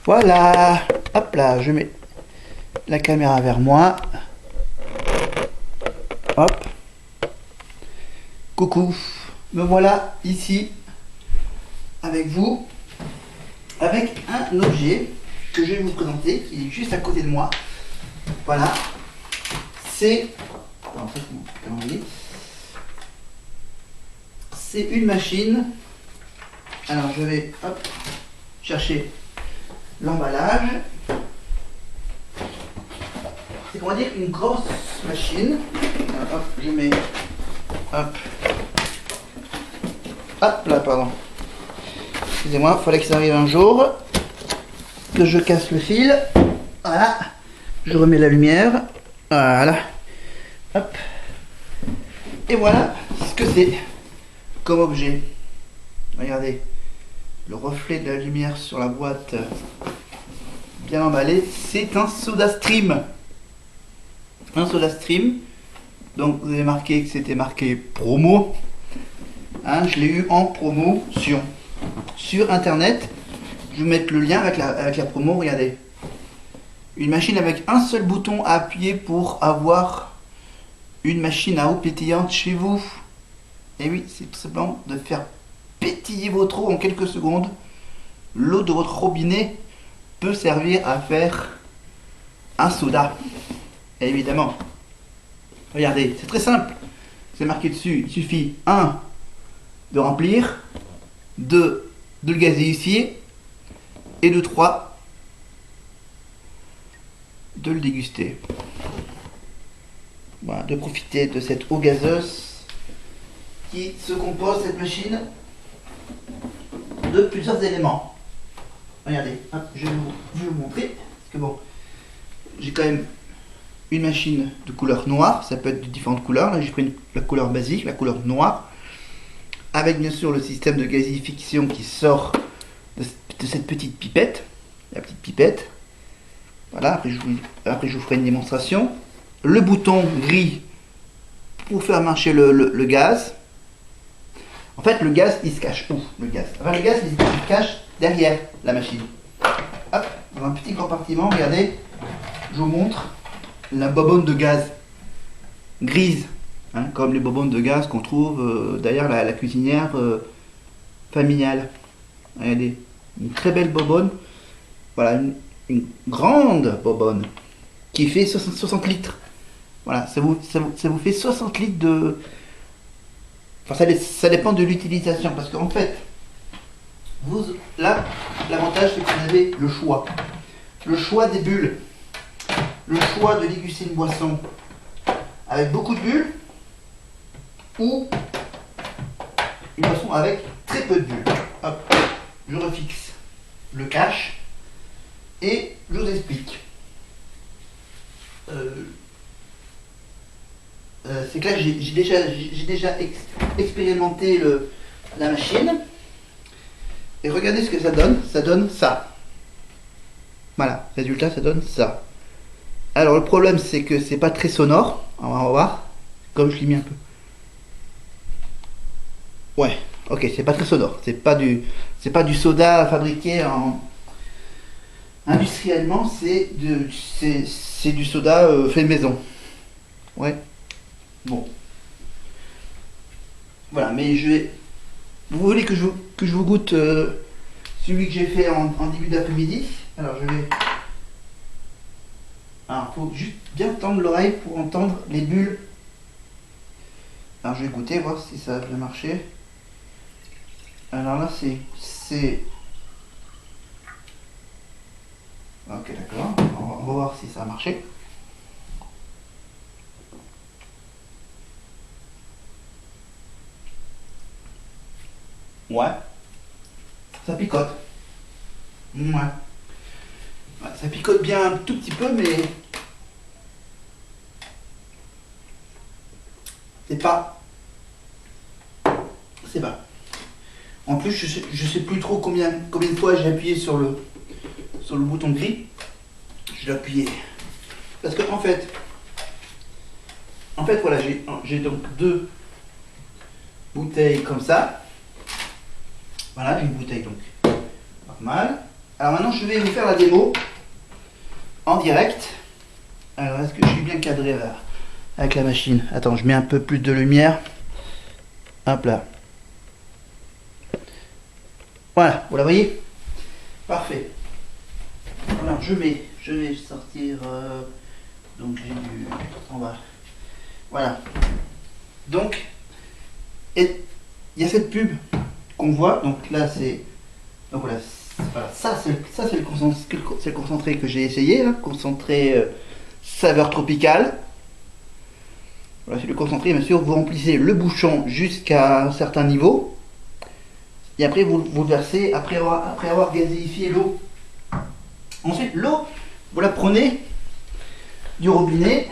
Voilà, hop là, je mets la caméra vers moi. Hop. Coucou, me voilà ici avec vous, avec un objet que je vais vous présenter, qui est juste à côté de moi. Voilà, c'est... C'est une machine. Alors je vais chercher l'emballage. C'est, on va dire, une grosse machine. Alors, hop, je mets... Hop là, pardon. Excusez-moi, il fallait que ça arrive un jour. Que je casse le fil. Voilà. Je remets la lumière. Voilà. Hop. Et voilà ce que c'est comme objet. Regardez. Le reflet de la lumière sur la boîte bien emballée. C'est un SodaStream. Un SodaStream. Donc vous avez marqué que c'était marqué promo. Hein, je l'ai eu en promo sur internet. Je vais vous mettre le lien avec la promo. Regardez. Une machine avec un seul bouton à appuyer pour avoir une machine à eau pétillante chez vous. Et oui, c'est tout simplement de faire pétiller votre eau en quelques secondes. L'eau de votre robinet peut servir à faire un soda. Et évidemment, regardez, c'est très simple. C'est marqué dessus. Il suffit 1 de remplir, 2 de le gazéifier et de 3 de le déguster. Voilà, de profiter de cette eau gazeuse qui se compose, cette machine, de plusieurs éléments. Regardez, hop, je vais vous montrer. Parce que bon, j'ai quand même une machine de couleur noire. Ça peut être de différentes couleurs. Là, j'ai pris la couleur basique, la couleur noire. Avec bien sûr le système de gazification qui sort de cette petite pipette. La petite pipette. Voilà, après je vous ferai une démonstration. Le bouton gris pour faire marcher le gaz. En fait, le gaz, il se cache où, le gaz? Enfin, le gaz, il se cache derrière la machine. Hop, dans un petit compartiment, regardez, je vous montre la bobonne de gaz grise, hein, comme les bonbonnes de gaz qu'on trouve derrière la cuisinière familiale. Regardez, une très belle bobonne. Voilà, une grande bobonne qui fait 60 litres. Voilà, ça vous fait 60 litres de... Enfin, ça dépend de l'utilisation, parce qu'en fait, là, l'avantage, c'est que vous avez le choix. Le choix des bulles. Le choix de déguster une boisson avec beaucoup de bulles ou une boisson avec très peu de bulles. Hop, je refixe le cache et je vous explique. C'est que là j'ai déjà expérimenté la machine et regardez ce que ça donne ça. Voilà, résultat, ça donne ça. Alors le problème, c'est que c'est pas très sonore. On va voir, comme je l'ai mis un peu. Ouais, ok, c'est pas très sonore. C'est pas du soda fabriqué industriellement, c'est du soda fait maison. Ouais. Bon. Voilà, mais je vais... Vous voulez que je vous goûte celui que j'ai fait en début d'après-midi? Alors je vais... Alors, il faut juste bien tendre l'oreille pour entendre les bulles. Alors je vais goûter, voir si ça a bien marché. Alors là, c'est... Ok, d'accord. On va voir si ça a marché. Ouais. Ça picote. Ouais. Ouais, ça picote bien un tout petit peu, mais... C'est pas... En plus, je sais plus trop combien de fois j'ai appuyé sur le bouton gris. Je l'ai appuyé. Parce que en fait voilà, j'ai donc 2 bouteilles comme ça. Voilà, une bouteille donc normale. Alors maintenant, je vais vous faire la démo en direct. Alors, est-ce que je suis bien cadré là avec la machine? Attends, je mets un peu plus de lumière. Hop là. Voilà, vous la voyez? Parfait. Alors, je vais sortir. Donc, j'ai du. En bas. Voilà. Donc, et il y a cette pub qu'on voit. Donc là, c'est. Donc voilà. Voilà, ça c'est le concentré que j'ai essayé, là, concentré saveur tropicale. Voilà, c'est le concentré, bien sûr, vous remplissez le bouchon jusqu'à un certain niveau. Et après vous le versez après avoir gazéifié l'eau. Ensuite l'eau, vous la prenez du robinet.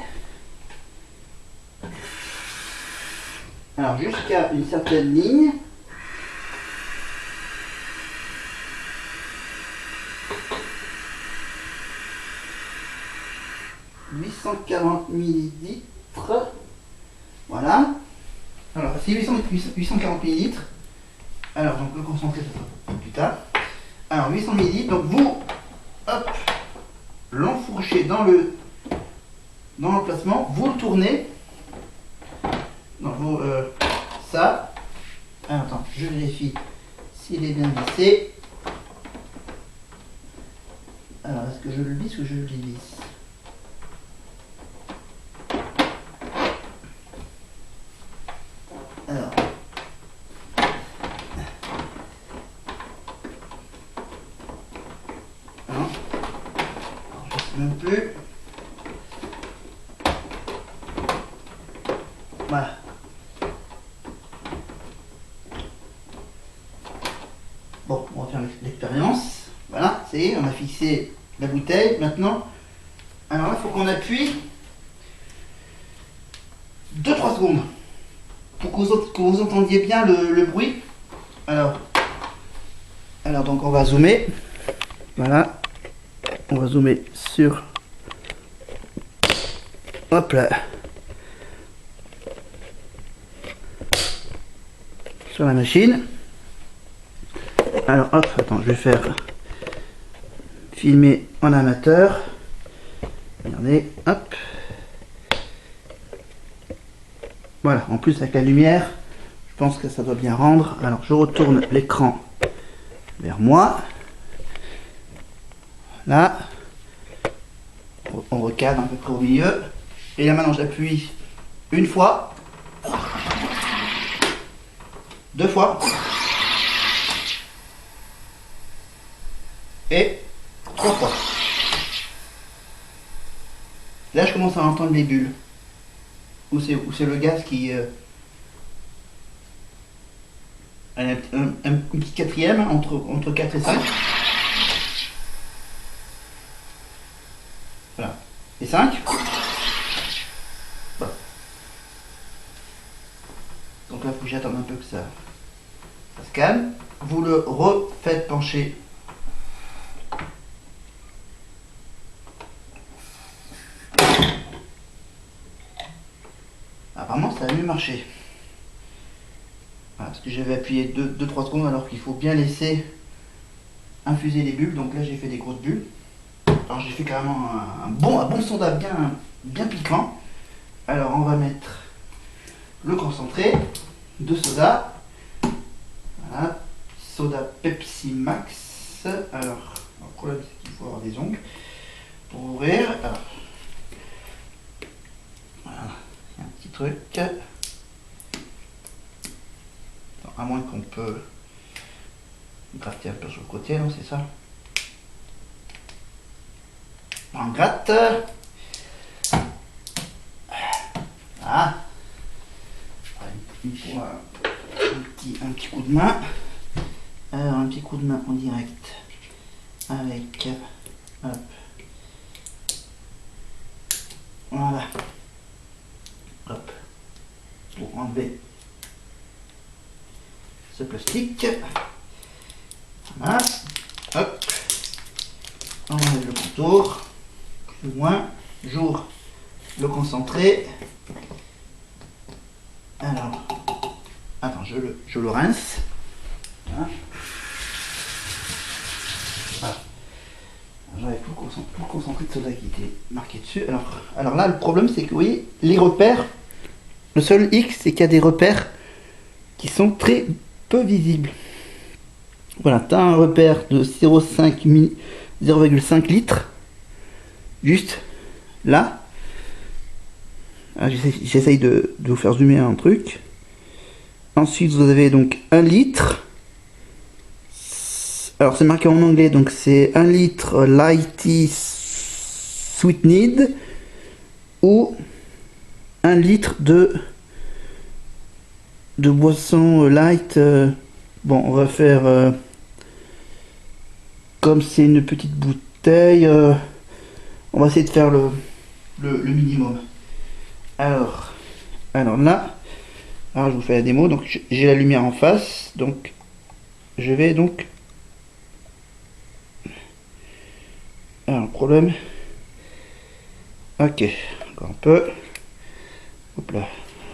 Alors jusqu'à une certaine ligne. « 840 millilitres. Voilà. Alors, c'est 840 millilitres. Alors, donc le concentré, ça sera plus tard. Alors, 800 millilitres. Donc, vous, hop, l'enfourchez dans l'emplacement. Vous le tournez. Donc, vous, ça. Alors, attends, je vérifie s'il est bien vissé. Alors, est-ce que je le visse ou je le dévisse? Alors, non, je ne sais même plus. Voilà. Bon, on va faire l'expérience. Voilà, ça y est, on a fixé la bouteille. Maintenant, alors là, il faut qu'on appuie 2-3 secondes pour que vous entendiez bien le bruit. Alors donc on va zoomer. Voilà, on va zoomer sur. Hop là. Sur la machine. Alors hop, attends, je vais faire filmer en amateur. Regardez, hop. Voilà, en plus avec la lumière, je pense que ça doit bien rendre. Alors je retourne l'écran vers moi. Là, on recadre à peu près au milieu. Et là maintenant j'appuie une fois, 2 fois et 3 fois. Là je commence à entendre les bulles. Ou c'est le gaz qui... un petit quatrième entre 4 et 5. Voilà. Et 5. Voilà. Donc là, il faut que j'attende un peu que ça se calme. Vous le refaites pencher. Apparemment, ça a mieux marché. Voilà, parce que j'avais appuyé 2-3 secondes alors qu'il faut bien laisser infuser les bulles. Donc là, j'ai fait des grosses bulles. Alors j'ai fait carrément un bon soda bien piquant. Alors on va mettre le concentré de soda. Voilà, soda Pepsi Max. Alors, le problème c'est qu'il faut avoir des ongles pour ouvrir. Alors, voilà, il y a un petit truc. Attends, à moins qu'on peut gratter un peu sur le côté, non, c'est ça? On gratte. Ah. Il faut un petit coup de main. Alors un petit coup de main en direct avec hop. Voilà. Hop. Pour enlever ce plastique. Voilà. Hop. On enlève le contour. Plus ou moins. J'ouvre le concentré. Alors, attends, je le rince. Voilà. Voilà. J'avais tout le concentré de soda qui était marqué dessus. Alors là, le problème, c'est que vous voyez, les repères, le seul X, c'est qu'il y a des repères qui sont très peu visibles. Voilà, tu as un repère de 0,5 litres, juste là. J'essaye de vous faire zoomer un truc. Ensuite, vous avez donc 1 litre. Alors, c'est marqué en anglais, donc c'est 1 litre lighty sweetened ou 1 litre de boisson light. Bon, on va faire comme c'est une petite bouteille, on va essayer de faire le minimum. Alors là, alors je vous fais la démo. Donc j'ai la lumière en face, donc je vais donc. Alors le problème. Ok, encore un peu. Hop là,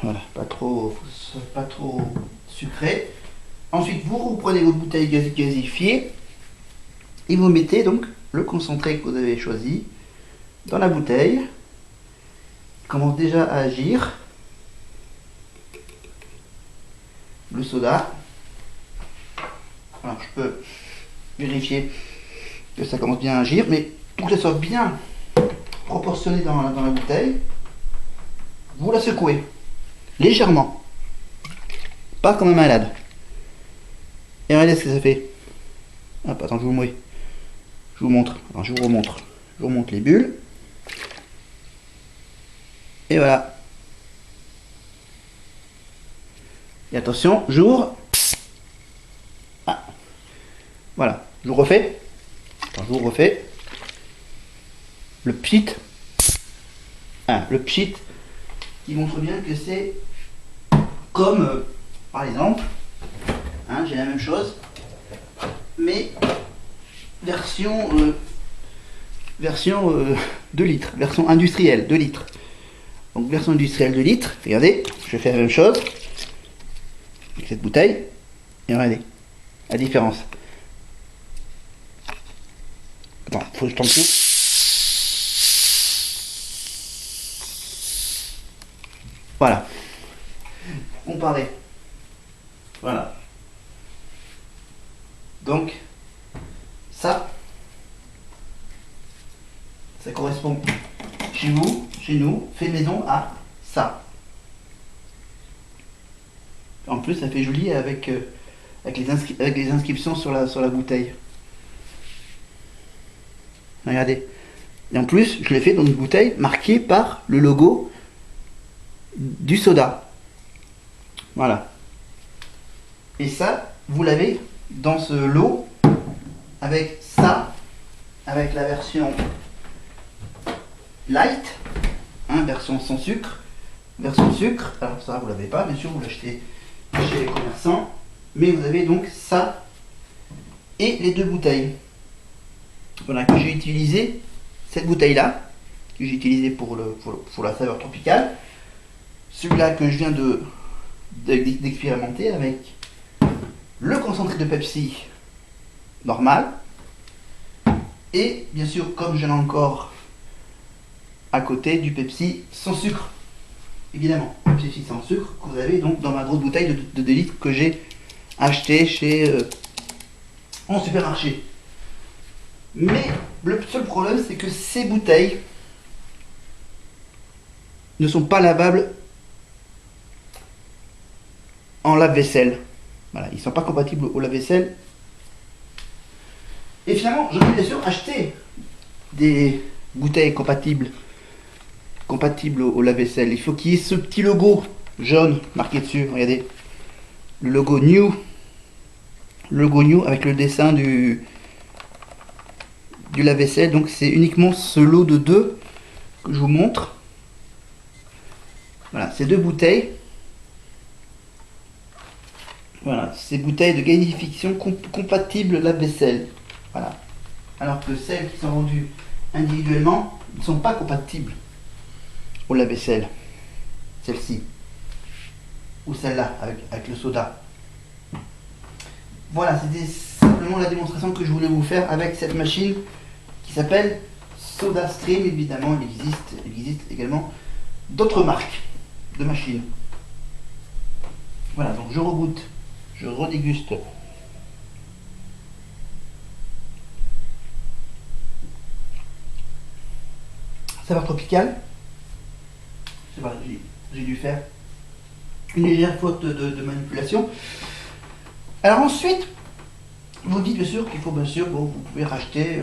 voilà, pas trop sucré. Ensuite, vous reprenez vos bouteilles gazifiées et vous mettez donc le concentré que vous avez choisi dans la bouteille. Il commence déjà à agir. Le soda. Alors, je peux vérifier que ça commence bien à agir, mais pour que ça soit bien proportionné dans la bouteille, vous la secouez légèrement, pas comme un malade. Et regardez ce que ça fait. Hop, attends, je vous montre. Alors, je vous remonte les bulles. Et voilà. Et attention, j'ouvre. Ah. Voilà, je vous refais. Attends, je vous refais. Le pchit. Ah, le pchit qui montre bien que c'est comme, par exemple, hein, j'ai la même chose, mais version 2 litres, version industrielle 2 litres. Donc version industrielle 2 litres, regardez, je fais la même chose avec cette bouteille, et regardez la différence. Attends, faut que je t'en coupe. Voilà. Comparer. Voilà. Donc, ça correspond chez vous, chez nous, fait maison à ça. En plus, ça fait joli avec les inscriptions sur la bouteille. Regardez. Et en plus, je l'ai fait dans une bouteille marquée par le logo du soda. Voilà. Et ça, vous l'avez dans ce lot avec ça, avec la version light, hein, version sans sucre, version sucre. Alors ça, vous l'avez pas, bien sûr, vous l'achetez chez les commerçants. Mais vous avez donc ça et les deux bouteilles. Voilà, que j'ai utilisé, cette bouteille-là, que j'ai utilisée pour la saveur tropicale. Celui-là que je viens d'expérimenter avec le concentré de Pepsi normal. Et bien sûr, comme j'en ai encore à côté, du Pepsi sans sucre. Évidemment, Pepsi sans sucre que vous avez donc dans ma grosse bouteille de 2 litres que j'ai acheté chez en supermarché. Mais le seul problème, c'est que ces bouteilles ne sont pas lavables en lave-vaisselle. Voilà, ils ne sont pas compatibles au lave-vaisselle. Et finalement, j'aurais bien sûr acheté des bouteilles compatibles au lave-vaisselle. Il faut qu'il y ait ce petit logo jaune marqué dessus. Regardez, le logo New. Le logo New avec le dessin du lave-vaisselle. Donc c'est uniquement ce lot de 2 que je vous montre. Voilà, ces 2 bouteilles. Voilà, ces bouteilles de gasification compatibles lave-vaisselle. Voilà. Alors que celles qui sont vendues individuellement ne sont pas compatibles au lave-vaisselle. Celle-ci. Ou celle-là, avec le soda. Voilà, c'était simplement la démonstration que je voulais vous faire avec cette machine qui s'appelle SodaStream. Évidemment, il existe également d'autres marques de machines. Voilà, donc je reboot, je redéguste. Saveur tropicale. C'est vrai, j'ai dû faire une légère faute de manipulation. Alors ensuite, vous dites bien sûr qu'il faut bien sûr, bon, vous pouvez racheter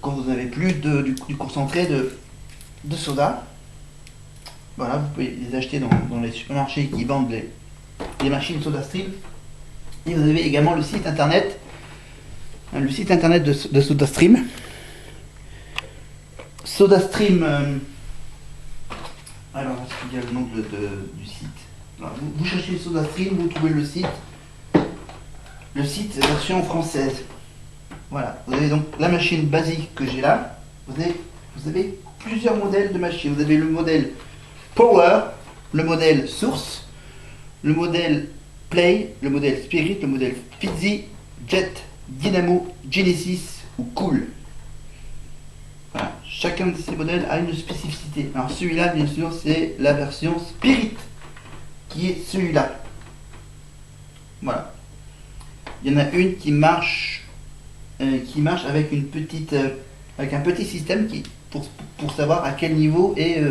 quand vous n'avez plus du concentré de soda. Voilà, vous pouvez les acheter dans les supermarchés qui vendent les machines SodaStream. Et vous avez également le site internet de SodaStream. SodaStream. Alors, est-ce qu'il y a le nom du site? Alors, vous cherchez SodaStream, vous trouvez le site. Le site version française. Voilà, vous avez donc la machine basique que j'ai là. Vous avez plusieurs modèles de machines. Vous avez le modèle Power, le modèle Source, le modèle Play, le modèle Spirit, le modèle Fizzy, Jet, Dynamo, Genesis ou Cool. Voilà. Chacun de ces modèles a une spécificité. Alors celui-là, bien sûr, c'est la version Spirit, qui est celui-là. Voilà. Il y en a une qui marche avec avec un petit système pour savoir à quel niveau est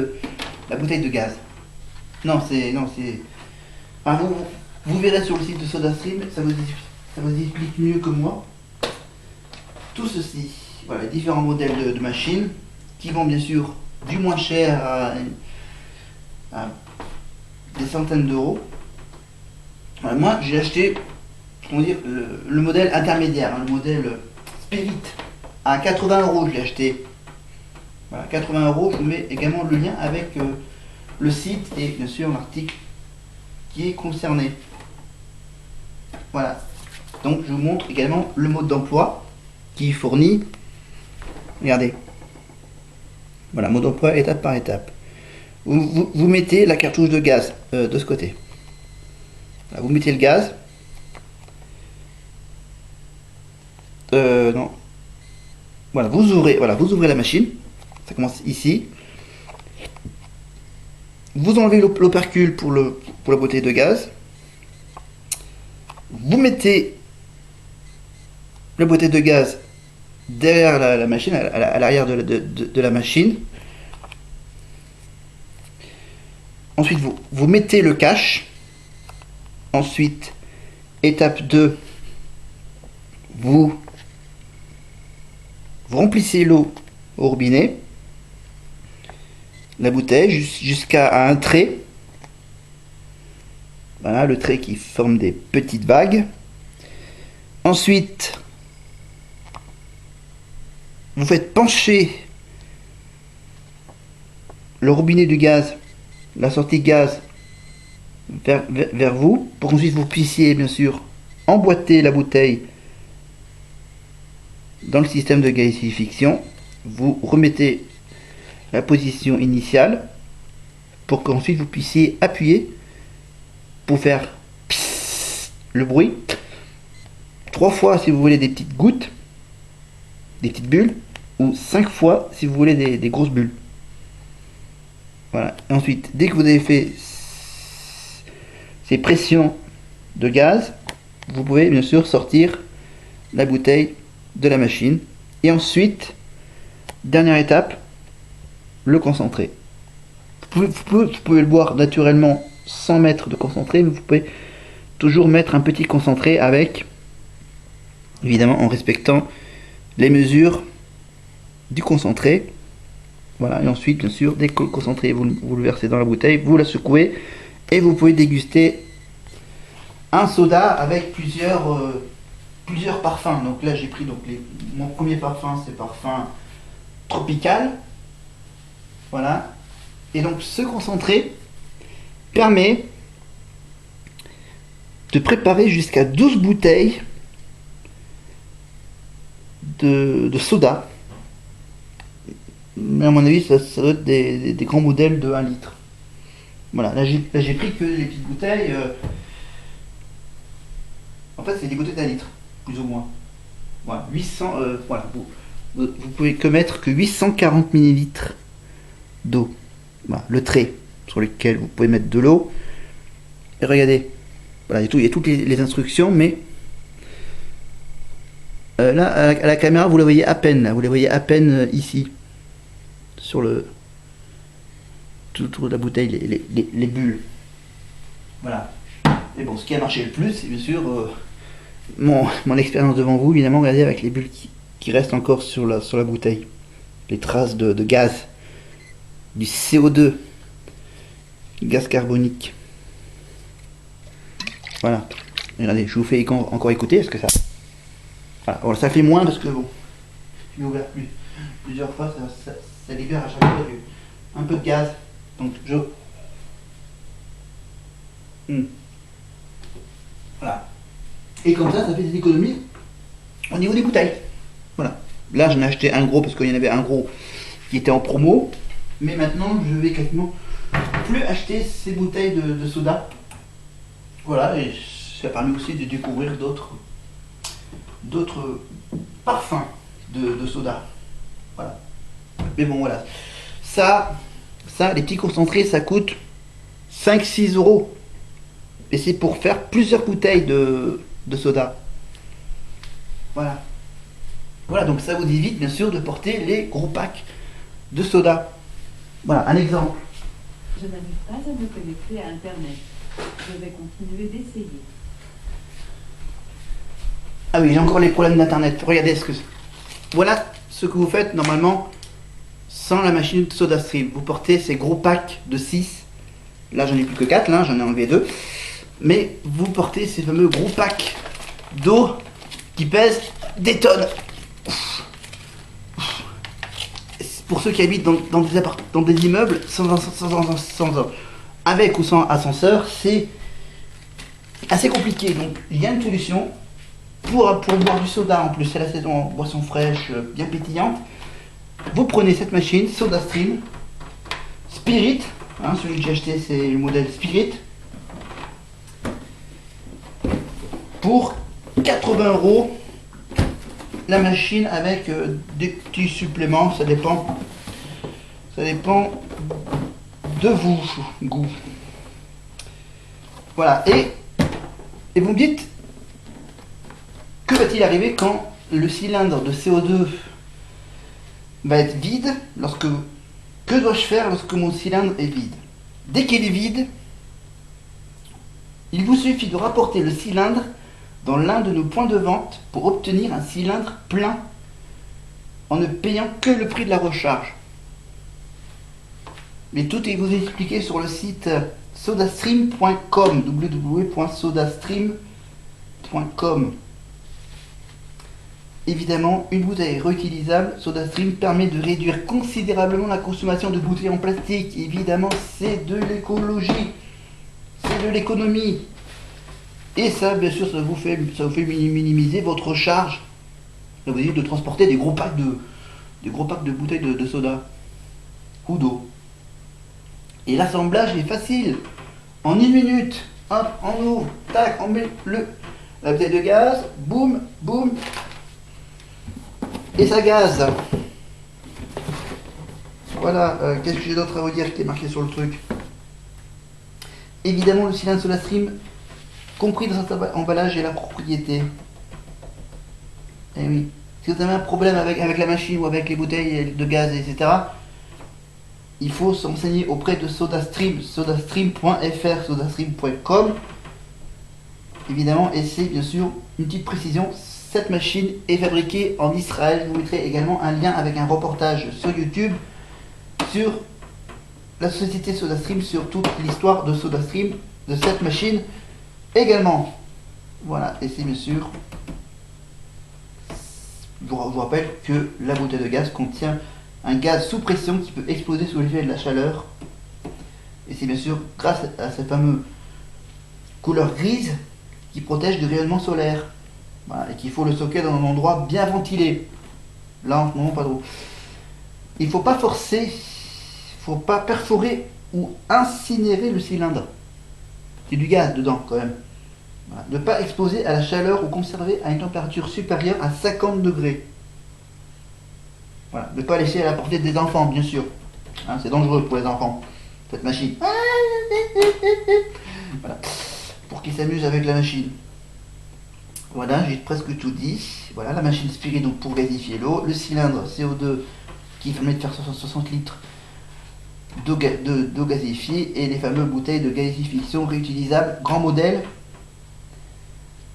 la bouteille de gaz. Non, c'est enfin, vous verrez sur le site de SodaStream, ça vous explique mieux que moi. Tout ceci, voilà, différents modèles de machines qui vont bien sûr du moins cher à des centaines d'euros. Voilà, moi j'ai acheté, comment dire, le modèle intermédiaire, hein, le modèle Spirit à 80 euros, je l'ai acheté. Voilà, 80 euros. Je vous mets également le lien avec le site et bien sûr l'article qui est concerné. Voilà. Donc je vous montre également le mode d'emploi qui fournit. Regardez. Voilà, mode d'emploi étape par étape. Vous mettez la cartouche de gaz de ce côté. Voilà, vous mettez le gaz. Non. Voilà, vous ouvrez la machine. Ça commence ici. Vous enlevez l'opercule pour la bouteille de gaz. Vous mettez la bouteille de gaz derrière la machine, à l'arrière de la machine. Ensuite, vous mettez le cache. Ensuite, étape 2, vous remplissez l'eau au robinet, la bouteille jusqu'à un trait. Voilà, le trait qui forme des petites vagues. Ensuite, vous faites pencher le robinet du gaz, la sortie gaz vers vous, pour qu'ensuite vous puissiez bien sûr emboîter la bouteille dans le système de gasification. Vous remettez la position initiale pour qu'ensuite vous puissiez appuyer pour faire le bruit 3 fois si vous voulez des petites gouttes, des petites bulles, ou 5 fois si vous voulez des grosses bulles. Voilà. Et ensuite, dès que vous avez fait ces pressions de gaz, vous pouvez bien sûr sortir la bouteille de la machine. Et ensuite, dernière étape, le concentré. Vous pouvez le boire naturellement sans mettre de concentré, mais vous pouvez toujours mettre un petit concentré avec, évidemment en respectant les mesures du concentré. Voilà, et ensuite bien sûr dès que le concentré vous le versez dans la bouteille, vous la secouez et vous pouvez déguster un soda avec plusieurs parfums. Donc là j'ai pris mon premier parfum, c'est parfum tropical. Voilà. Et donc ce concentré permet de préparer jusqu'à 12 bouteilles de soda. Mais à mon avis, ça doit être des grands modèles de 1 litre. Voilà, là j'ai pris que les petites bouteilles. En fait, c'est des bouteilles d'1 litre, plus ou moins. Voilà, 800. Voilà, vous pouvez que mettre que 840 millilitres d'eau. Voilà, le trait sur lequel vous pouvez mettre de l'eau. Et regardez, voilà, il y a toutes les instructions, mais là, à la caméra, vous la voyez à peine. Là, vous la voyez à peine ici, sur le tout autour de la bouteille, les bulles. Voilà. Et bon, ce qui a marché le plus, c'est bien sûr mon expérience devant vous, évidemment, regardez avec les bulles qui restent encore sur la bouteille. Les traces de gaz, du CO2, gaz carbonique. Voilà. Regardez, je vous fais encore écouter, est-ce que ça... Voilà, bon, ça fait moins parce que bon, j'ai ouvert plusieurs fois, ça libère à chaque fois un peu de gaz. Donc je... Voilà. Et comme ça fait des économies au niveau des bouteilles. Voilà. Là, j'en ai acheté un gros parce qu'il y en avait un gros qui était en promo. Mais maintenant, je vais quasiment plus acheter ces bouteilles de soda. Voilà, et ça permet aussi de découvrir d'autres parfums de soda. Voilà. Mais bon, voilà. Ça, les petits concentrés, ça coûte 5-6 euros. Et c'est pour faire plusieurs bouteilles de soda. Voilà. Voilà, donc ça vous évite bien sûr de porter les gros packs de soda. Voilà, un exemple. Je n'arrive pas à me connecter à Internet. Je vais continuer d'essayer. Ah oui, j'ai encore les problèmes d'Internet. Regardez ce que c'est. Voilà ce que vous faites normalement sans la machine SodaStream. Vous portez ces gros packs de 6. Là, j'en ai plus que 4, là, j'en ai enlevé 2. Mais vous portez ces fameux gros packs d'eau qui pèsent des tonnes. Pour ceux qui habitent dans des immeubles avec ou sans ascenseur, c'est assez compliqué. Donc il y a une solution pour boire du soda en plus, c'est la saison boisson fraîche, bien pétillante. Vous prenez cette machine SodaStream Spirit, hein, celui que j'ai acheté c'est le modèle Spirit, pour 80 euros. La machine avec des petits suppléments, ça dépend de vous, goût. Voilà, et vous me dites, que va-t-il arriver quand le cylindre de CO2 va être vide, que dois-je faire lorsque mon cylindre est vide? Dès qu'il est vide, il vous suffit de rapporter le cylindre dans l'un de nos points de vente pour obtenir un cylindre plein en ne payant que le prix de la recharge. Mais tout est vous expliqué sur le site sodastream.com, www.sodastream.com. Évidemment, une bouteille réutilisable, SodaStream permet de réduire considérablement la consommation de bouteilles en plastique. Évidemment, c'est de l'écologie, c'est de l'économie. Et ça, bien sûr, ça vous fait minimiser votre charge. Ça vous évite de transporter des gros packs de bouteilles de soda ou d'eau. Et l'assemblage est facile. En 1 minute, hop, on ouvre, tac, on met la bouteille de gaz, boum, boum, et ça gaze. Voilà, qu'est-ce que j'ai d'autre à vous dire qui est marqué sur le truc? Évidemment, le cylindre SodaStream, compris dans cet emballage, et la propriété. Eh oui. Si vous avez un problème avec la machine ou avec les bouteilles de gaz, etc., il faut s'enseigner auprès de SodaStream, sodastream.fr, sodastream.com. Évidemment, et c'est bien sûr une petite précision, cette machine est fabriquée en Israël. Je vous mettrai également un lien avec un reportage sur YouTube sur la société SodaStream, sur toute l'histoire de SodaStream, de cette machine également. Voilà, et c'est bien sûr, je vous rappelle que la bouteille de gaz contient un gaz sous pression qui peut exploser sous l'effet de la chaleur. Et c'est bien sûr grâce à cette fameuse couleur grise qui protège du rayonnement solaire. Voilà, et qu'il faut le stocker dans un endroit bien ventilé. Là en ce moment pas trop. Il ne faut pas forcer, il ne faut pas perforer ou incinérer le cylindre. Il y a du gaz dedans quand même. Voilà. Ne pas exposer à la chaleur ou conserver à une température supérieure à 50 degrés. Voilà, ne pas laisser à la portée des enfants, bien sûr. Hein, c'est dangereux pour les enfants, cette machine. Voilà, pour qu'ils s'amusent avec la machine. Voilà, j'ai presque tout dit. Voilà, la machine Spiridon pour gazifier l'eau, le cylindre CO2 qui permet de faire 60 litres d'eau gazifiée et les fameuses bouteilles de gazification réutilisables, grand modèle.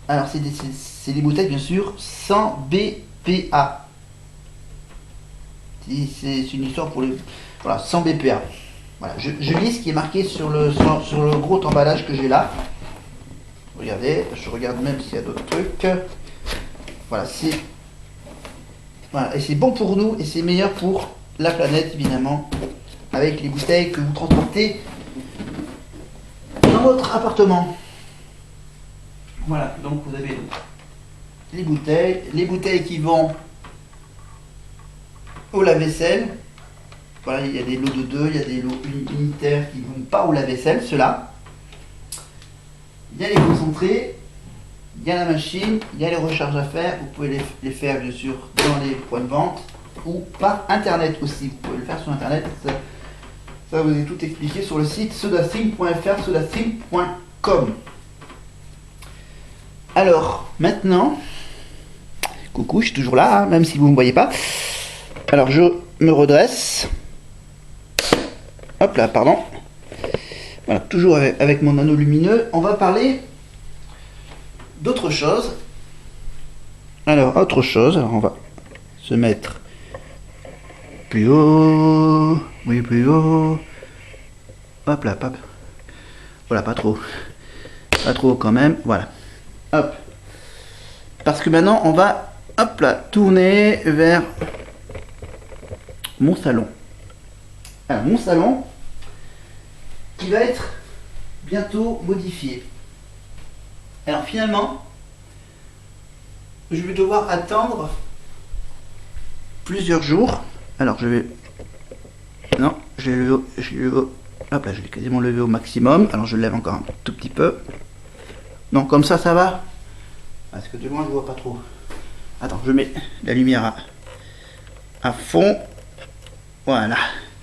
Alors, c'est des bouteilles, bien sûr, sans BPA. C'est une histoire pour les... Voilà, sans BPA. Voilà, je lis ce qui est marqué sur le gros emballage que j'ai là. Regardez, je regarde même s'il y a d'autres trucs. Voilà, voilà, et c'est bon pour nous et c'est meilleur pour la planète, évidemment, avec les bouteilles que vous transportez dans votre appartement. Voilà, donc vous avez les bouteilles qui vont au lave-vaisselle. Voilà, il y a des lots de 2, il y a des lots unitaires qui ne vont pas au lave-vaisselle, ceux-là. Il y a les concentrés, il y a la machine, il y a les recharges à faire. Vous pouvez les faire bien sûr dans les points de vente ou par internet aussi. Vous pouvez le faire sur internet. Ça vous est tout expliqué sur le site sodastream.fr, sodastream.com. Alors, maintenant, coucou, je suis toujours là, hein, même si vous ne me voyez pas. Alors, je me redresse. Hop là, pardon. Voilà, toujours avec mon anneau lumineux. On va parler d'autre chose. Alors, autre chose. Alors, on va se mettre plus haut. Oui, plus haut. Hop là, hop. Voilà, pas trop. Pas trop quand même. Voilà. Hop. Parce que maintenant, on va, hop là, tourner vers mon salon. Alors, mon salon qui va être bientôt modifié. Alors finalement, je vais devoir attendre plusieurs jours. Alors je vais... Non, je vais lever hop là, je l'ai quasiment levé au maximum. Alors je le lève encore un tout petit peu. Non, comme ça va. Parce que de loin je vois pas trop. Attends, je mets la lumière à fond. Voilà,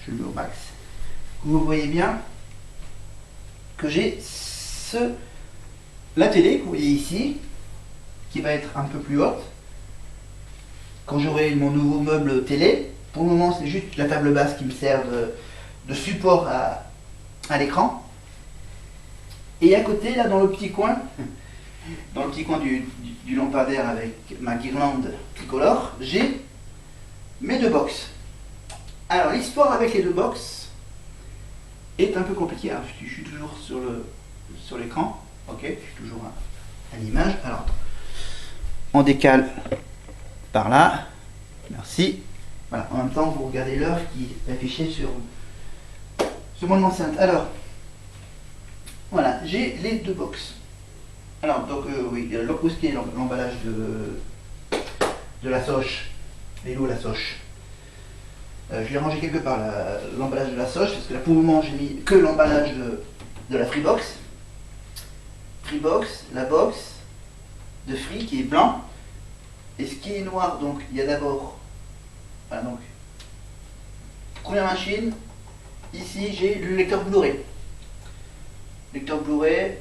je le mets au max. Vous voyez bien que j'ai la télé que vous voyez ici, qui va être un peu plus haute. Quand j'aurai mon nouveau meuble télé, pour le moment c'est juste la table basse qui me sert de support à l'écran. Et à côté, là dans le petit coin du lampadaire avec ma guirlande tricolore, j'ai mes deux box. Alors l'histoire avec les deux box est un peu compliquée. Alors, je suis toujours sur l'écran. Ok, je suis toujours à l'image. Alors, on décale par là. Merci. Voilà, en même temps, vous regardez l'heure qui est affichée sur mon enceinte. Alors, voilà, j'ai les deux box. Alors, donc, oui, où est-ce qu'il y a l'emballage de la soche, les lots la soche. Je l'ai rangé quelque part, l'emballage de la soche, parce que là, pour le moment, j'ai mis que l'emballage de la Freebox. Freebox, la box de Free qui est blanc. Et ce qui est noir, donc, il y a d'abord... Voilà, donc, première machine, ici, j'ai le lecteur Blu-ray. Lecteur Blu-ray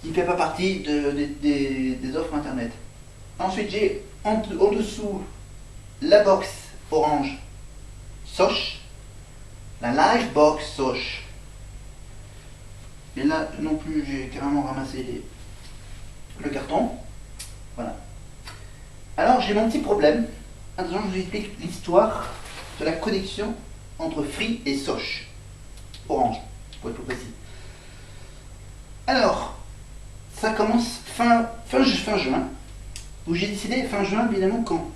qui ne fait pas partie des offres internet. Ensuite, j'ai en dessous la box orange Soch, la Livebox Soch. Et là non plus, j'ai carrément ramassé le carton. Voilà. Alors j'ai mon petit problème. Attention, je vous explique l'histoire de la connexion entre Free et Soch. Orange, pour être plus précis. Alors, ça commence fin juin, où j'ai décidé, fin juin, évidemment, quand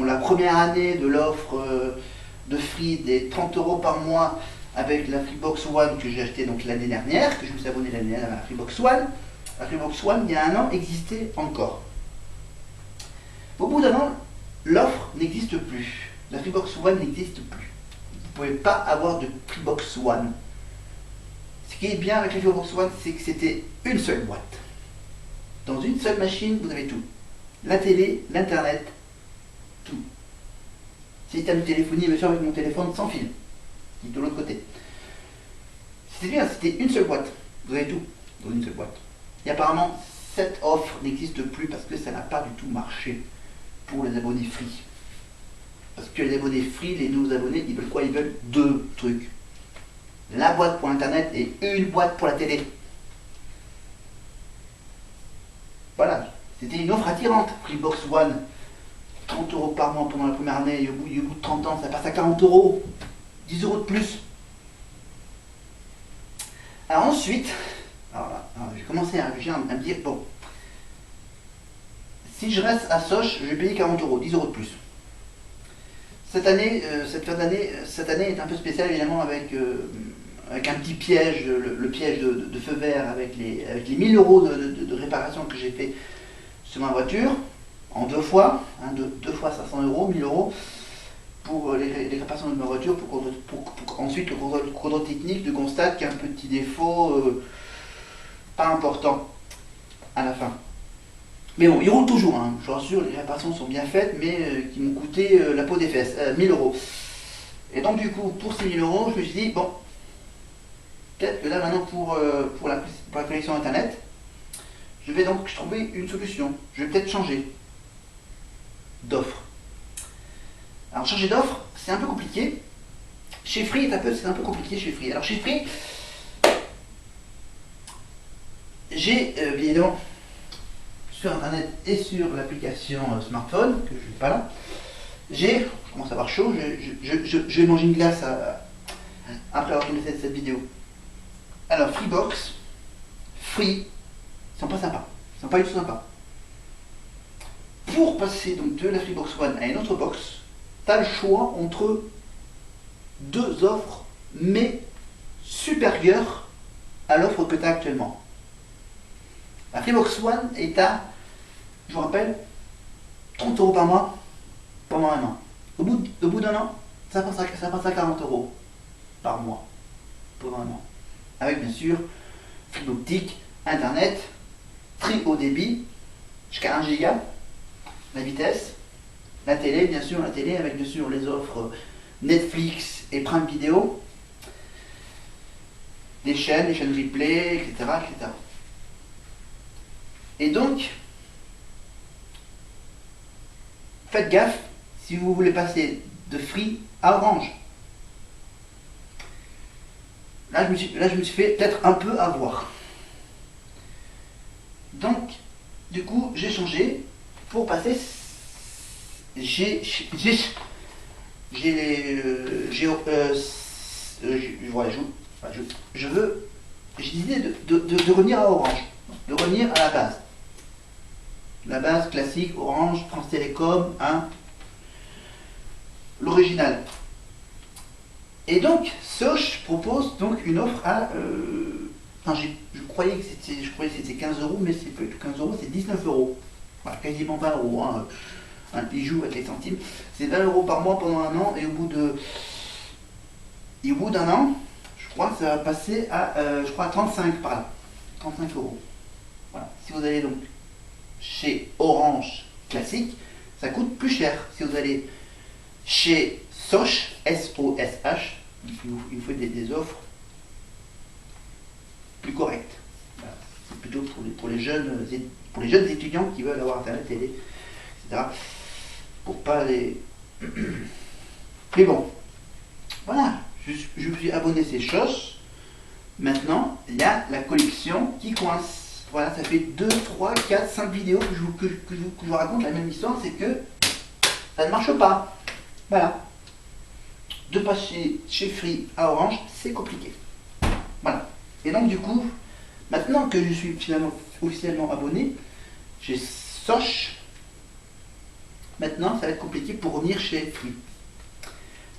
la première année de l'offre de Free des 30 € par mois avec la Freebox One que j'ai acheté donc l'année dernière, que je me suis abonné l'année dernière à la Freebox One. La Freebox One, il y a un an, existait encore. Au bout d'un an, l'offre n'existe plus. La Freebox One n'existe plus. Vous ne pouvez pas avoir de Freebox One. Ce qui est bien avec la Freebox One, c'est que c'était une seule boîte. Dans une seule machine, vous avez tout. La télé, l'internet tout. Système de téléphonie, bien sûr, avec mon téléphone sans fil, qui est de l'autre côté. C'était bien, c'était une seule boîte. Vous avez tout dans une seule boîte. Et apparemment, cette offre n'existe plus parce que ça n'a pas du tout marché pour les abonnés free. Parce que les abonnés free, les nouveaux abonnés, ils veulent quoi? Ils veulent deux trucs. La boîte pour internet et une boîte pour la télé. Voilà, c'était une offre attirante. Freebox One, 30 € par mois pendant la première année, et au bout de 30 ans, ça passe à 40 €. 10 € de plus. Alors ensuite, j'ai commencé à réfléchir, à me dire, bon, si je reste à Soch, je vais payer 40 €, 10 € de plus. Cette année, cette fin d'année, cette année est un peu spéciale évidemment avec un petit piège, le piège de feu vert avec les 1000 € de réparation que j'ai fait sur ma voiture, en deux fois, deux fois 500 €, 1000 € pour les réparations de ma voiture, pour ensuite le contrôle technique de constate qu'il y a un petit défaut pas important à la fin. Mais bon, il roule toujours, hein. Je vous rassure, les réparations sont bien faites, mais qui m'ont coûté la peau des fesses, 1000 €. Et donc du coup, pour ces 1000 €, je me suis dit, bon, peut-être que là maintenant pour la connexion internet, je vais donc trouver une solution. Je vais peut-être changer d'offre. Alors changer d'offre, c'est un peu compliqué. Chez Free, c'est un peu compliqué chez Free. Alors chez Free, j'ai bien évidemment sur internet et sur l'application smartphone, que je n'ai pas là, je commence à avoir chaud, je vais manger une glace après avoir tourné cette vidéo. Alors Freebox, Free, ils sont pas sympas, ils sont pas du tout sympas. Pour passer donc de la Freebox One à une autre box, tu as le choix entre deux offres, mais supérieures à l'offre que tu as actuellement. La Freebox One est à, je vous rappelle, 30 € par mois pendant un an. Au bout d'un an, ça passe à 40 € par mois pendant un an. Avec bien sûr fibre optique, internet, très haut débit, jusqu'à 1 giga, la vitesse, la télé, bien sûr, la télé avec bien sûr les offres Netflix et Prime Video, des chaînes replay, etc., etc. Et donc, faites gaffe si vous voulez passer de Free à Orange. Là, je me suis fait peut-être un peu avoir. Donc, du coup, j'ai changé pour passer. Je veux. J'ai l'idée de revenir à Orange, de revenir à la base. La base classique, Orange, France Télécom, hein, l'original. Et donc, Soch propose donc une offre à. Je croyais que c'était 15 €, mais c'est plus 15 €, c'est 19 €. Voilà, quasiment 20 €. Hein. Un bijou avec les centimes. C'est 20 € par mois pendant un an, et au bout d'un an, je crois que ça va passer à, à 35 par là. 35 €. Voilà. Si vous allez donc chez Orange classique, ça coûte plus cher. Si vous allez chez Soch, S-O-S-H, il vous faut des offres plus correctes. Voilà. C'est plutôt pour les jeunes étudiants qui veulent avoir internet, télé, etc. Pour pas les. Mais bon, voilà, je me suis abonné à ces choses. Maintenant, il y a la collection qui coince. Voilà, ça fait 2, 3, 4, 5 vidéos que je vous raconte la même histoire, c'est que ça ne marche pas. Voilà. De passer chez Free à Orange, c'est compliqué. Voilà. Et donc du coup, maintenant que je suis finalement officiellement abonné, j'ai Soch. Maintenant, ça va être compliqué pour revenir chez Free.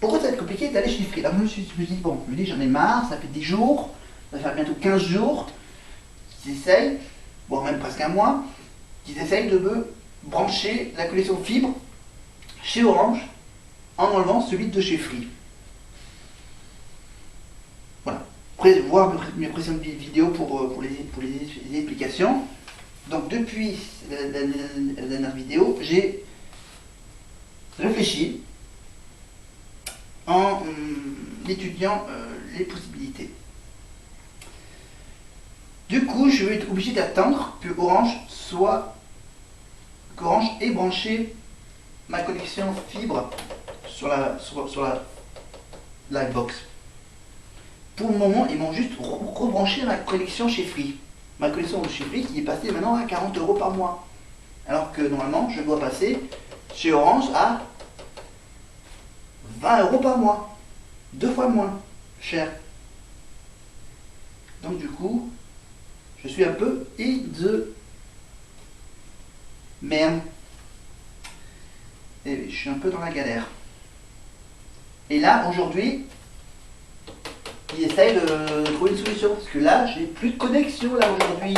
Pourquoi ça va être compliqué d'aller chez Free? Alors je me suis dit, bon, j'en ai marre, ça fait 10 jours, ça va faire bientôt 15 jours qu'ils essayent, voire même presque un mois, qu'ils essayent de me brancher la connexion fibre chez Orange en enlevant celui de chez Free. Voilà. Après, voir mes précédentes vidéos pour les explications. Donc depuis la dernière vidéo, j'ai réfléchi en étudiant les possibilités. Du coup, je vais être obligé d'attendre que Orange ait branché ma connexion fibre sur la Livebox. Pour le moment, ils m'ont juste rebranché ma connexion chez Free. Ma connexion chez Free qui est passée maintenant à 40 € par mois. Alors que normalement, je dois passer chez Orange à 20 € par mois. 2 fois moins cher. Donc du coup, je suis un peu in the merde. Et je suis un peu dans la galère. Et là, aujourd'hui, ils essayent de trouver une solution. Parce que là, j'ai plus de connexion là aujourd'hui.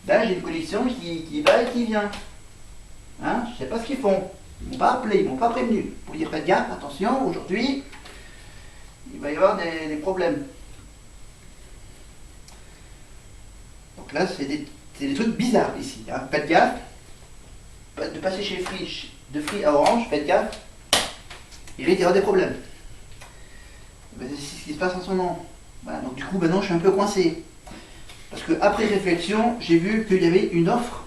Là, j'ai une connexion qui va et qui vient. Hein, je sais pas ce qu'ils font. Ils m'ont pas appelé, ils m'ont pas prévenu. Pour dire faites gaffe, attention, aujourd'hui, il va y avoir des problèmes. Donc là, c'est des trucs bizarres ici. Hein. Faites gaffe. De passer chez Free, de Free à Orange, faites gaffe. Il risque d'y avoir des problèmes. C'est ce qui se passe en ce moment. Voilà, donc du coup, maintenant, je suis un peu coincé. Parce que après réflexion, j'ai vu qu'il y avait une offre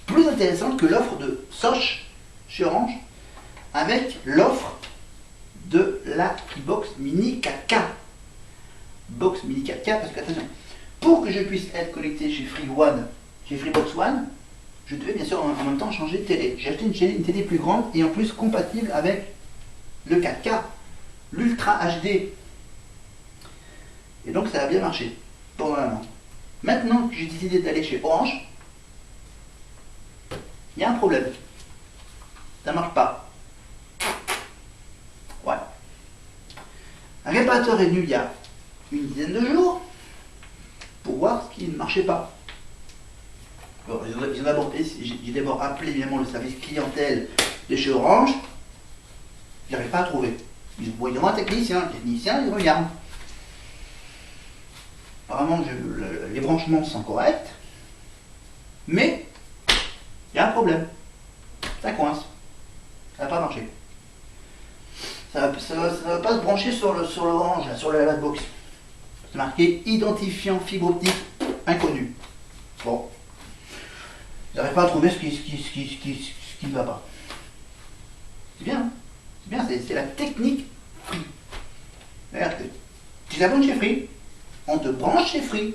plus intéressante que l'offre de Soch chez Orange, avec l'offre de la Box Mini 4K. Box Mini 4K, parce que attention, pour que je puisse être connecté chez Freebox One, je devais bien sûr en même temps changer de télé. J'ai acheté une télé plus grande et en plus compatible avec le 4K, l'Ultra HD. Et donc ça a bien marché pendant un an. Maintenant que j'ai décidé d'aller chez Orange, il y a un problème. Ça ne marche pas. Ouais. Un réparateur est venu il y a une dizaine de jours pour voir ce qui ne marchait pas. Alors, j'ai d'abord appelé évidemment le service clientèle de chez Orange. Je n'arrive pas à trouver. Ils voyons un technicien. Le technicien, il regarde. Apparemment, les branchements sont corrects. Mais, il y a un problème. Ça coince. Ça n'a pas marché. Ça va pas se brancher sur l'Orange, sur la Livebox. C'est marqué identifiant fibre optique inconnu. Bon. J'arrive pas à trouver ce qui ne va pas. C'est bien, hein, c'est bien, c'est la technique Free. Regarde, tu t'abonnes chez Free, on te branche chez Free,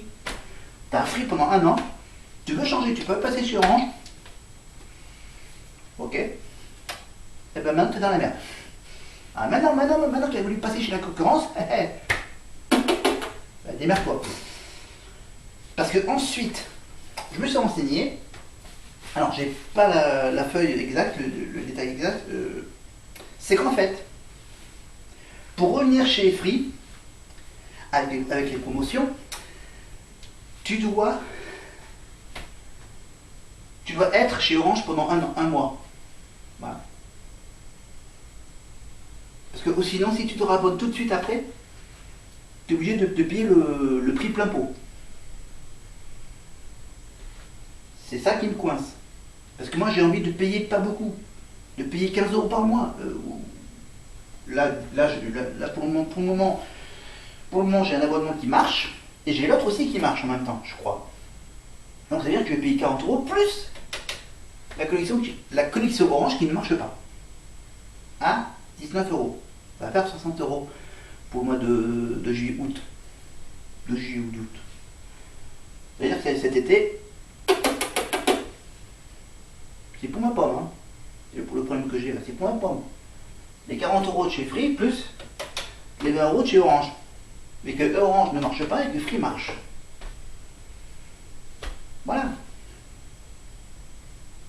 tu as Free pendant un an, tu veux changer, tu peux passer chez Orange. Ok. Et ben maintenant tu es dans la merde. Ah, maintenant tu as voulu passer chez la concurrence, ben, démerde-toi. Parce que ensuite, je me suis renseigné. Alors, j'ai pas la feuille exacte, le détail exact. C'est qu'en fait, pour revenir chez Free, avec les promotions, tu dois être chez Orange pendant un mois. Voilà. Parce que sinon, si tu te rabonnes tout de suite après, tu es obligé de payer le prix plein pot. C'est ça qui me coince. Parce que moi j'ai envie de payer pas beaucoup, de payer 15 € par mois. Là, pour le moment j'ai un abonnement qui marche, et j'ai l'autre aussi qui marche en même temps, je crois. Donc ça veut dire que je vais payer 40 € plus la connexion Orange qui ne marche pas. À 19 €. Ça va faire 60 € pour le mois de juillet-août. De juillet-août. C'est-à-dire que cet été, c'est pour ma pomme, hein. C'est pour le problème que j'ai là, c'est pour ma pomme. Les 40 € de chez Free plus les 20 € de chez Orange. Mais que Orange ne marche pas et que Free marche. Voilà.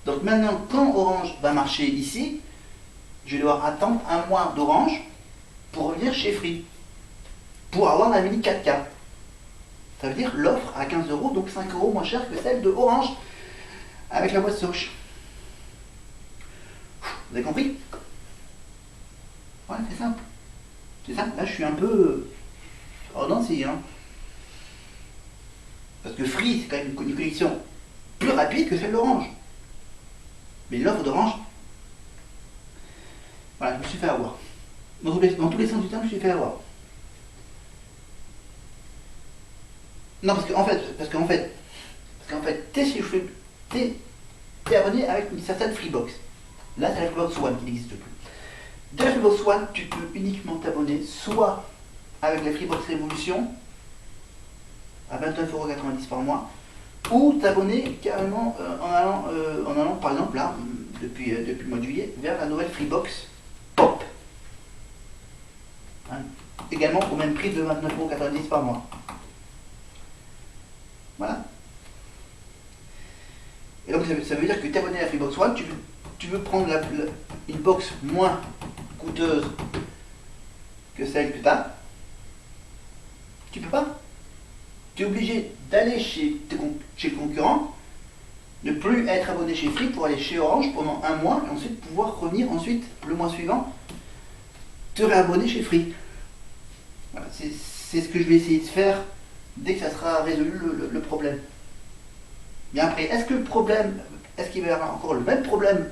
Donc maintenant, quand Orange va marcher ici, je vais devoir attendre un mois d'Orange pour revenir chez Free. Pour avoir la Mini 4K. Ça veut dire l'offre à 15 €, donc 5 € moins cher que celle de Orange avec la boîte Soch. Vous avez compris? Voilà, c'est simple. C'est simple. Là, je suis un peu hors d'ancy, hein. Parce que Free, c'est quand même une connexion plus rapide que celle d'Orange. Mais l'offre d'Orange, Dans tous les sens du terme, je me suis fait avoir. Non, parce qu'en fait, t'es abonné avec une certaine Freebox. Là, c'est la Freebox One qui n'existe plus. De la Freebox One, tu peux uniquement t'abonner soit avec la Freebox Révolution à 29,90 € par mois, ou t'abonner carrément en allant, par exemple, là, depuis le mois de juillet, vers la nouvelle Freebox Pop. Hein, également au même prix de 29,90 € par mois. Voilà. Et donc ça veut dire que tu es abonné à la Freebox One, tu veux prendre une box moins coûteuse que celle que tu as, tu peux pas. Tu es obligé d'aller chez le concurrent, ne plus être abonné chez Free pour aller chez Orange pendant un mois et ensuite pouvoir revenir ensuite le mois suivant te réabonner chez Free. Voilà, c'est ce que je vais essayer de faire dès que ça sera résolu le problème. Mais après, est-ce qu'il va y avoir encore le même problème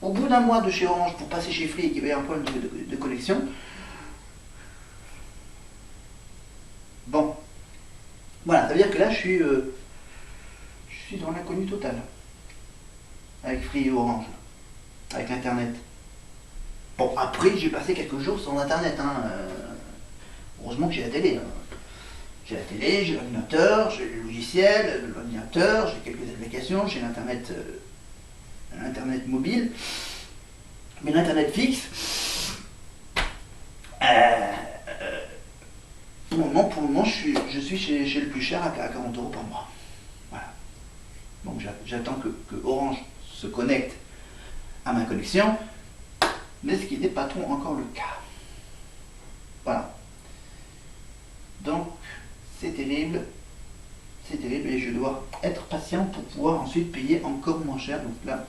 au bout d'un mois de chez Orange pour passer chez Free et qu'il va y avoir un problème de connexion? Bon. Voilà, ça veut dire que là, je suis dans l'inconnu total. Avec Free et Orange. Avec Internet. Bon, après, j'ai passé quelques jours sans Internet. Hein. Heureusement que j'ai la télé. Hein. J'ai la télé, j'ai l'ordinateur, j'ai le logiciel de l'ordinateur, j'ai quelques applications, j'ai l'internet mobile, mais l'internet fixe, pour le moment je suis chez le plus cher à 40 € par mois. Voilà. Donc j'attends que Orange se connecte à ma connexion, mais ce qui n'est pas trop encore le cas. Voilà. Donc c'est terrible et je dois être patient pour pouvoir ensuite payer encore moins cher. Donc là,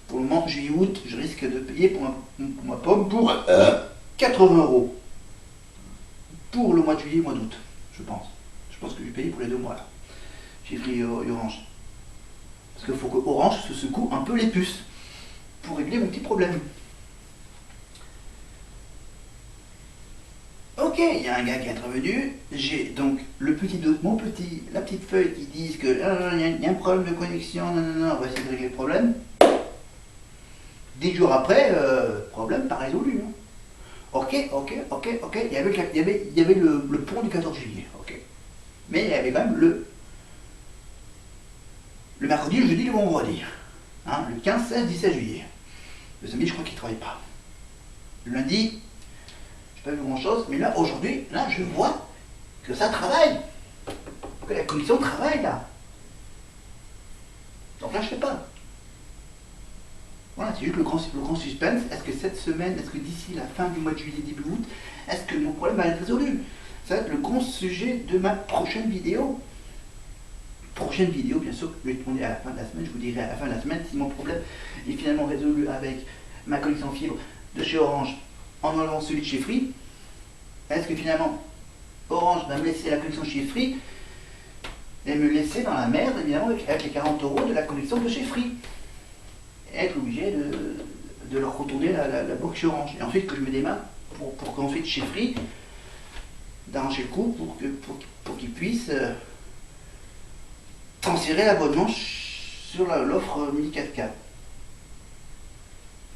pour le moment juillet-août, je risque de payer pour ma pomme pour 80 € pour le mois de juillet et le mois d'août, je pense. Je pense que je vais payer pour les 2 mois là, chez Free et Orange. Parce qu'il faut que Orange se secoue un peu les puces pour régler mon petit problème. Ok, il y a un gars qui est intervenu, j'ai donc la petite feuille qui dit que il y a un problème de connexion, on va essayer de régler le problème. 10 jours après, problème pas résolu. Hein. Ok, il y avait le pont du 14 juillet, ok. Mais il y avait quand même le mercredi, le jeudi, le vendredi. Hein, le 15, 16, 17 juillet. Le samedi, je crois qu'il ne travaille pas. Le lundi, pas vu grand chose, mais là aujourd'hui, là je vois que ça travaille, que la commission travaille là. Donc là je sais pas. Voilà, c'est juste le grand suspense. Est-ce que cette semaine, est-ce que d'ici la fin du mois de juillet, début août, est-ce que mon problème va être résolu? Ça va être le grand sujet de ma prochaine vidéo. Prochaine vidéo, bien sûr, je vais tourner à la fin de la semaine, je vous dirai à la fin de la semaine si mon problème est finalement résolu avec ma connexion fibre de chez Orange en enlevant celui de chez Free. Est-ce que finalement Orange va me laisser la connexion chez Free et me laisser dans la merde évidemment avec les 40 € de la connexion de chez Free et être obligé de leur retourner la box chez Orange et ensuite que je me démarre pour qu'ensuite chez Free d'arranger le coup pour qu'ils puissent transférer l'abonnement sur l'offre Mini 4K.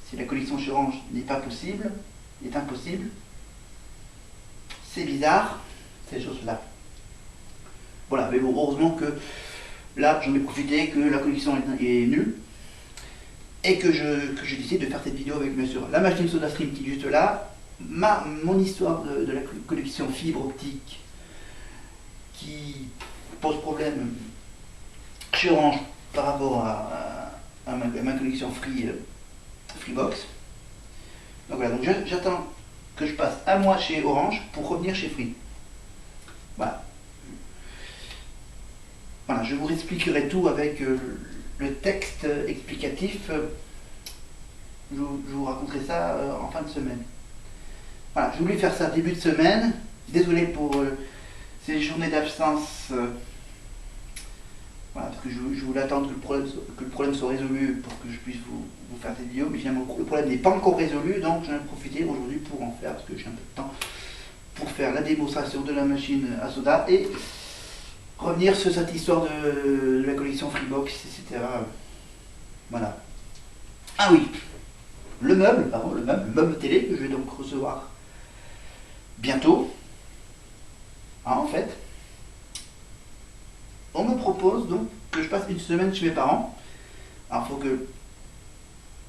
Si la connexion chez Orange n'est pas possible, est impossible, c'est bizarre, ces choses-là. Voilà, mais bon, heureusement que là, j'en ai profité, que la connexion est nulle, et que j'ai décidé de faire cette vidéo avec, bien sûr, la machine SodaStream qui est juste là, mon histoire de la connexion fibre optique qui pose problème chez Orange par rapport à ma connexion Freebox. Donc voilà, donc j'attends que je passe un mois chez Orange pour revenir chez Free. Voilà. Voilà, je vous expliquerai tout avec le texte explicatif. Je vous raconterai ça en fin de semaine. Voilà, je voulais faire ça début de semaine. Désolé pour ces journées d'absence Voilà, parce que je voulais attendre que le problème soit résolu pour que je puisse vous faire cette vidéo, mais finalement le problème n'est pas encore résolu, donc j'en ai profité aujourd'hui pour en faire, parce que j'ai un peu de temps, pour faire la démonstration de la machine à soda et revenir sur cette histoire de la collection Freebox, etc. Voilà. Ah oui, le meuble, pardon, le meuble télé que je vais donc recevoir bientôt. Ah, en fait, on me propose donc que je passe une semaine chez mes parents. Alors il faut que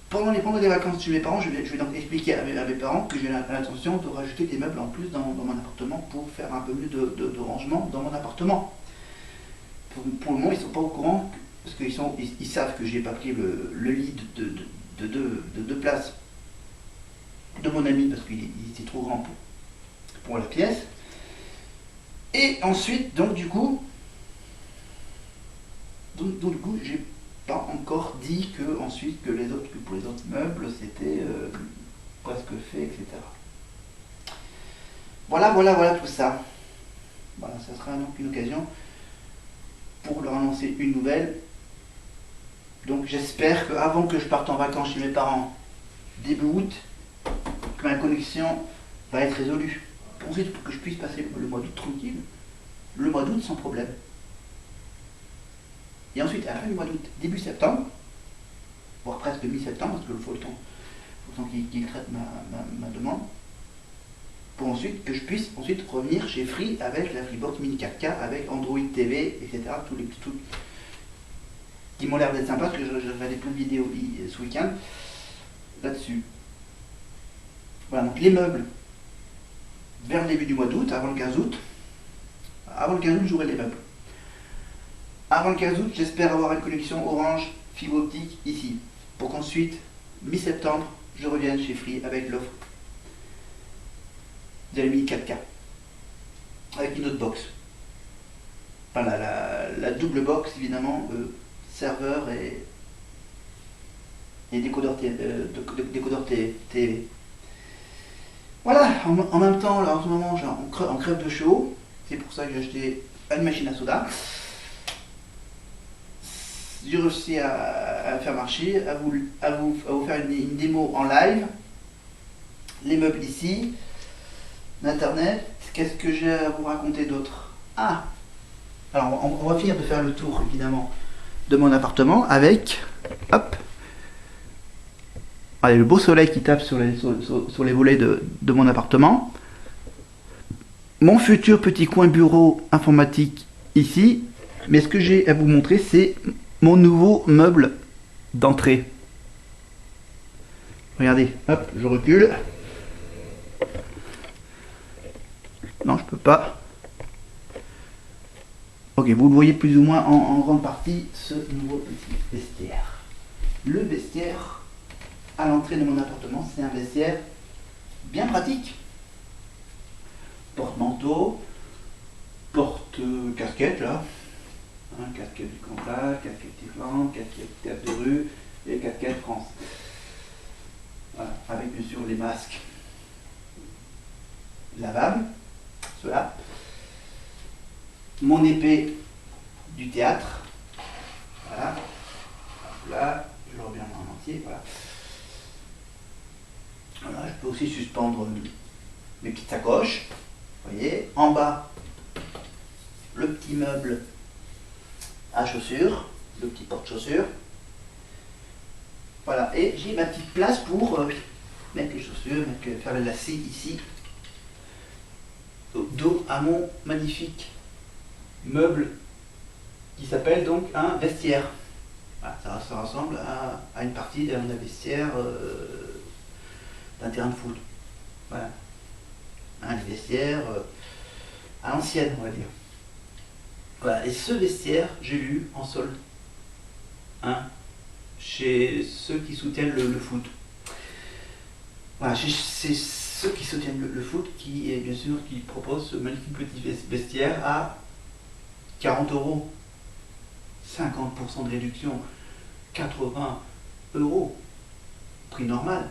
pendant les vacances chez mes parents, je vais donc expliquer à mes parents que j'ai l'intention de rajouter des meubles en plus dans mon appartement pour faire un peu mieux de rangement dans mon appartement. Pour le moment, ils ne sont pas au courant, parce qu'ils savent que j'ai pas pris le lit de deux places de mon ami, parce qu'il était trop grand pour la pièce. Et ensuite, donc du coup, j'ai pas encore dit que pour les autres meubles, c'était presque fait, etc. Voilà tout ça. Voilà, ça sera donc une occasion pour leur annoncer une nouvelle. Donc j'espère qu'avant que je parte en vacances chez mes parents, début août, que ma connexion va être résolue. Ensuite, pour que je puisse passer le mois d'août tranquille, le mois d'août sans problème. Et ensuite, à la fin du mois d'août, début septembre, voire presque mi-septembre, parce qu'il faut le temps qu'il traite ma demande, pour ensuite que je puisse ensuite revenir chez Free avec la Freebox Mini 4K, avec Android TV, etc. Tous les petits trucs qui m'ont l'air d'être sympas, parce que j'ai regardé plein de vidéos ce week-end là-dessus. Voilà, donc les meubles vers le début du mois d'août, avant le 15 août. Avant le 15 août, j'aurai les meubles. Avant le 15 août, j'espère avoir une connexion Orange fibre optique ici, pour qu'ensuite, mi-septembre, je revienne chez Free avec l'offre de la Mini 4K, avec une autre box. Enfin, la double box, évidemment, serveur et décodeur TV. Voilà, en même temps, là, en ce moment, on crève de chaud. C'est pour ça que j'ai acheté une machine à soda. J'ai réussi à faire marcher, à vous faire une démo en live. Les meubles ici, l'internet. Qu'est-ce que j'ai à vous raconter d'autre? Ah, alors on va finir de faire le tour évidemment de mon appartement avec, hop, allez, le beau soleil qui tape sur les volets de mon appartement. Mon futur petit coin bureau informatique ici. Mais ce que j'ai à vous montrer, c'est mon nouveau meuble d'entrée. Regardez, hop, je recule. Non, je peux pas. Ok, vous le voyez plus ou moins en grande partie, ce nouveau petit vestiaire. Le vestiaire à l'entrée de mon appartement, c'est un vestiaire bien pratique. Porte-manteau, porte-casquette là. Casquette du Cantal, casquette Irlande, casquette Théâtre de rue et casquette France. Voilà, avec bien sûr les masques lavables, ceux-là. Mon épée du théâtre. Voilà. Hop là, je le remets en entier. Voilà. Voilà, je peux aussi suspendre mes petites sacoches. Vous voyez, en bas, le petit meuble à chaussures, le petit porte-chaussures. Voilà, et j'ai ma petite place pour mettre les chaussures, faire le lacet ici, dos à mon magnifique meuble qui s'appelle donc un vestiaire. Voilà, ça ressemble à une partie d'un vestiaire d'un terrain de foot. Voilà, un vestiaire à l'ancienne, on va dire. Voilà, et ce vestiaire, j'ai lu en solde, chez ceux qui soutiennent le foot. Voilà, c'est ceux qui soutiennent le foot qui, bien sûr, qui proposent ce magnifique petit vestiaire à 40 €, 50% de réduction, 80 €, prix normal,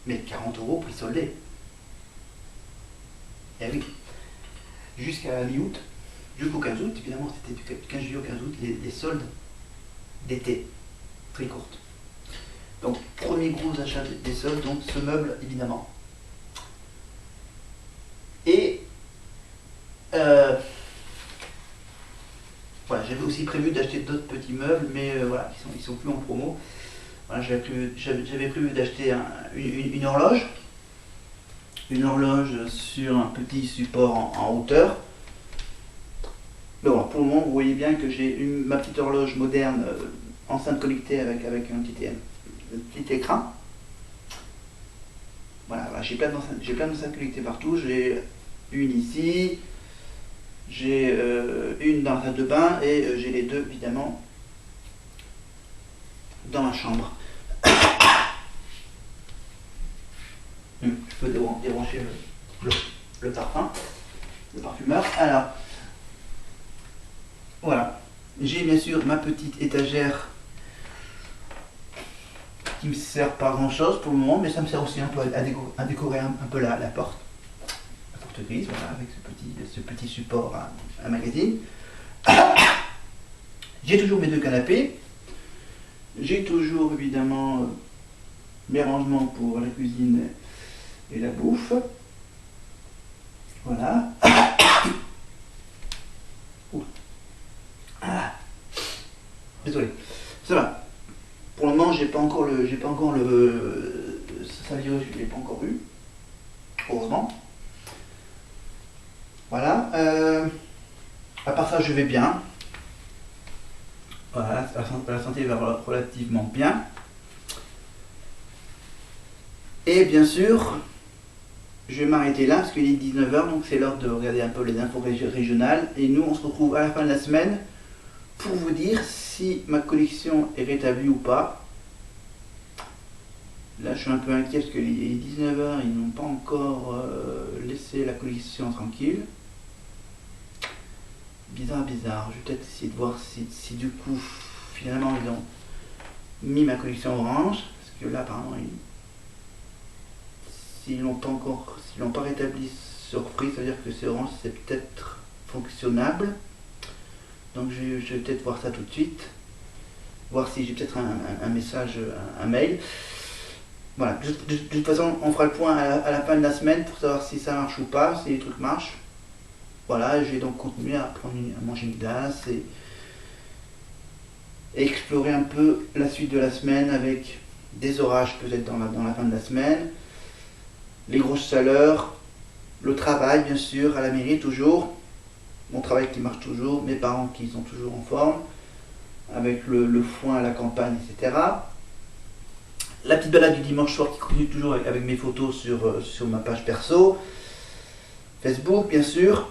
mais 40 € prix soldé. Et oui, jusqu'à mi-août, jusqu'au 15 août, évidemment, c'était du 15 juillet au 15 août, les soldes d'été, très courtes. Donc, premier gros achat des soldes, donc ce meuble, évidemment. Et voilà, j'avais aussi prévu d'acheter d'autres petits meubles, mais voilà, ils sont plus en promo. Voilà, j'avais prévu d'acheter une horloge. Une horloge sur un petit support en hauteur. Mais voilà, pour le moment, vous voyez bien que j'ai ma petite horloge moderne enceinte connectée avec un petit écran. Voilà, j'ai plein d'enceintes connectées partout. J'ai une ici, j'ai une dans la salle de bain et j'ai les deux évidemment dans ma chambre. Je peux débrancher le parfum, le parfumeur. Alors, voilà. J'ai bien sûr ma petite étagère qui me sert pas grand chose pour le moment, mais ça me sert aussi un peu à décorer un peu la porte. La porte grise, voilà, avec ce petit support à magazine. J'ai toujours mes deux canapés. J'ai toujours évidemment mes rangements pour la cuisine et la bouffe. Voilà. Désolé. Ça va. Pour le moment, j'ai pas encore le ça virus, je l'ai pas encore eu. Heureusement. Voilà. À part ça, je vais bien. Voilà, la santé va relativement bien. Et bien sûr, je vais m'arrêter là parce qu'il est 19h, donc c'est l'heure de regarder un peu les infos régionales. Et nous, on se retrouve à la fin de la semaine pour vous dire si ma collection est rétablie ou pas. Là, je suis un peu inquiet parce qu'il est 19h, ils n'ont pas encore laissé la collection tranquille. Bizarre. Je vais peut-être essayer de voir si du coup, finalement, ils ont mis ma collection orange. Parce que là, apparemment, s'ils l'ont pas rétabli surprise, ça veut dire que c'est orange, c'est peut-être fonctionnable. Donc je vais peut-être voir ça tout de suite. Voir si j'ai peut-être un message, un mail. Voilà, de toute façon, on fera le point à la fin de la semaine pour savoir si ça marche ou pas, si les trucs marchent. Voilà, je vais donc continuer à manger une glace et explorer un peu la suite de la semaine avec des orages peut-être dans la fin de la semaine, les grosses chaleurs, le travail bien sûr, à la mairie toujours, mon travail qui marche toujours, mes parents qui sont toujours en forme, avec le foin à la campagne, etc. La petite balade du dimanche soir qui continue toujours avec mes photos sur ma page perso, Facebook bien sûr.